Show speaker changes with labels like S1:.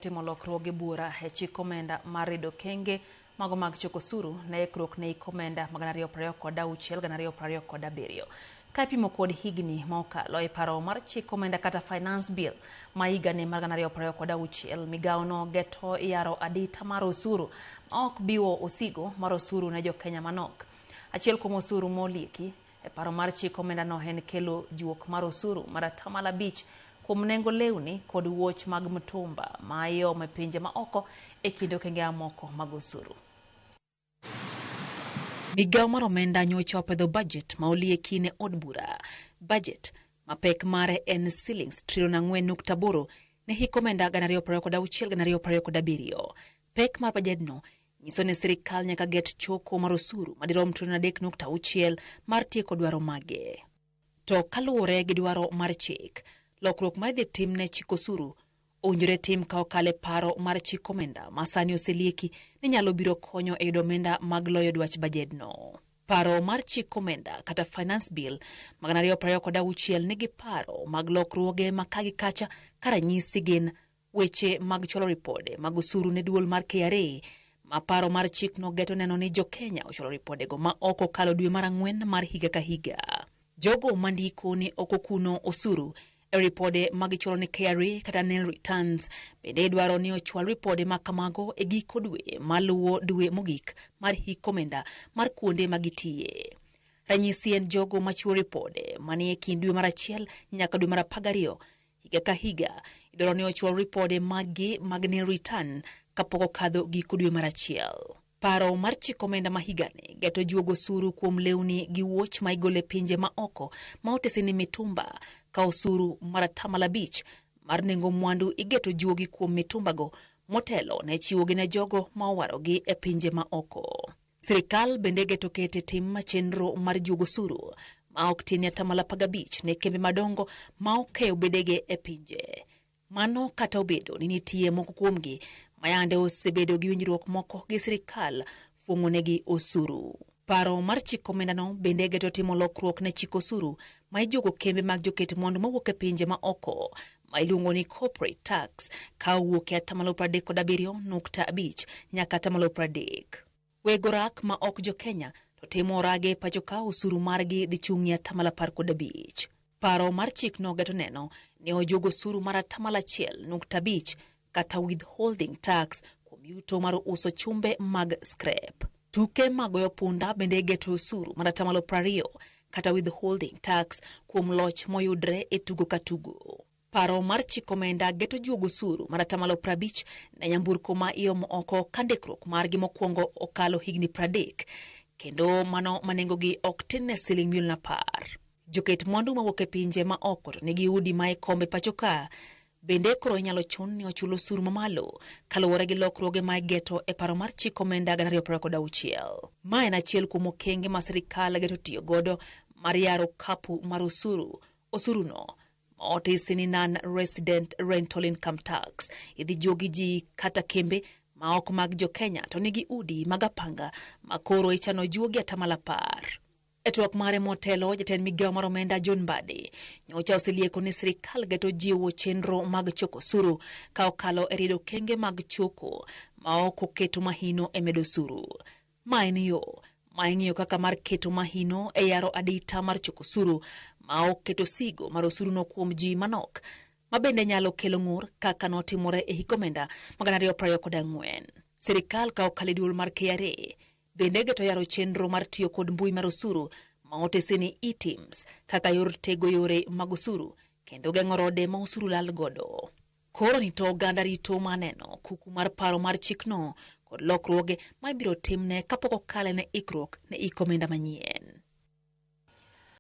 S1: Timo lokruoge bura e chik omenda mar rido kenge mago mag choko osuru ne ikruok ne omenda mag 2026-2027 ka ipimo kod higni ma okalo e paro mar chik omenda kata finance bill ma higani mar 2026 migawono geto yaro adita mar osuru ma ok biwo osigo mar osuru ne Jokenya manok. Achiel kuom osuru molieki e paro mar chik omenda no en kelo juok mar osuru mar 5% kuom nengo lewni kod wuoch mag mtumba ma iome pinje ma oko e kinde okenge moko mag osuru. Migawo mar omenda nyocha opedho budget ma olieki ne od bura. Budget ma pek mare en shillings $4.8 ne hik omenda 2026-2027. Pek mar bajedno nyiso ni sirkal nyaka get choko mar osuru madirom $3.6 mar tieko dwaro mage. To kaluwore gi dwaro mar chik, lokruok ma idhi tim ne chik osuru owinjore tim ka okale paro mar chik omenda ma sani oselieki ni nyalo biro konyo e yudo omenda mag loyo dwach bajedno. Paro mar chik omenda kata finance bill mag 2026 nigi paro mag lokruoge ma kagi kacha ka ranyisi gin weche mag cholo ripode mag osuru ne duol mar KRA ma paro mar chik no geto neno ni Jokenya ocholo ripodego ma oko kalo dwe mar 4 mar higa ka higa. Jogo mandiko ni oko kuno osuru e ripode mag cholo ni KRA kata nil returns bende dwaro ni ochwal ripode ma kamago e giko dwe maluwo dwe mogik mar hik omenda mar kuonde magitiye. Ranyisi en jogo machiwo ripode manie kind dwe mar 1 nyaka dwe mar 12 higa ka higa idwaro ni ochwal ripode mag nil return kapok okadho giko dwe mar 1. Paro mar chik omenda ma higani geto juogo osuru kuom lewni gi wuoch ma igole pinje ma oko ma otesi ni mitumba ka osuru mar 5% mar nengo mwandu igeto juogi kuom mitumbago motelo ne chiwogi ne jogo ma owarogi e pinje ma oko. Sirkal bende geto kete tim chenro mar juogo osuru ma ok tin 15% ne kembe madongo ma okeyo bedege e pinje. Mano kata obedo ni nitie moko kuomgi mayande osebedo gi winjruok moko gi sirkal fuong'onegi osuru. Paro mar chik omenda no bende geto timo lokruok ne chik osuru ma ijogo kembe mag joket mwandu mawuok e pinje ma oko ma iluongo ni corporate tax ka owuok e 37.5% nyaka 30%. Wego rak ma ok Jokenya to timo orage pacho ka osuru margi dhi chung'ie 15%. Paro mar chik no geto neno ni ojogo osuru mar 1.5% kata withholding tax kuom yuto mar uso chumbe mag scrap. Tuke magoyo punda bende geto osuru mar 20% kata withholding tax kuom loch moyudre e tugo ka tugo. Paro mar chik omenda geto juogo osuru mar 50% ne nyamburko ma iomo oko ka ndikruok margi mokwongo okalo higni 30 kendo mano manengogi ok tin ne $10,000,000. Joket mwandu mawuok e pinje ma oko to nigi udi ma ikombe pacho ka bende koro inyalo chun ni ochulo osuru mamalo kaluwore gi lokruoge ma geto e paro mar chik omenda 2026. Ma en achiel kuom okenge ma sirkal geto tiyo godo mar yaro kapu mar osuru. Osuruno ma otisi ni non-resident rental income tax idhi jogi ji kata kembe ma ok mag Jokenya to nigi udi mag apanga ma koro ichano juogi 10%. E twak mare motelo, jatend migawo mar omenda John Mbadi nyocha oselieko ni sirkal geto jiwo chenro mag choko osuru ka okalo e rido kenge mag choko ma ok oketo mahino e medo osuru. Ma en yo ma ing'iyo kaka mar keto mahino e yaro adita mar choko osuru ma ok keto sigo mar osuru no kuom ji manok ma bende nyalo kelo ng'ur kaka notimore e hik omenda 2024. Sirkal ka okalo duol mar KRA bende geto yaro chenro mar tiyo kod mbui mar osuru ma otesi ni e-teams kaka yor tego yore mag osuru kendo geng'o rode ma osuru lal godo. Koro ni to oganda rito maneno kuku mar paro mar chikno kod lokruoge ma ibiro timne kapok okale ne ikruok ne ik omenda manyien.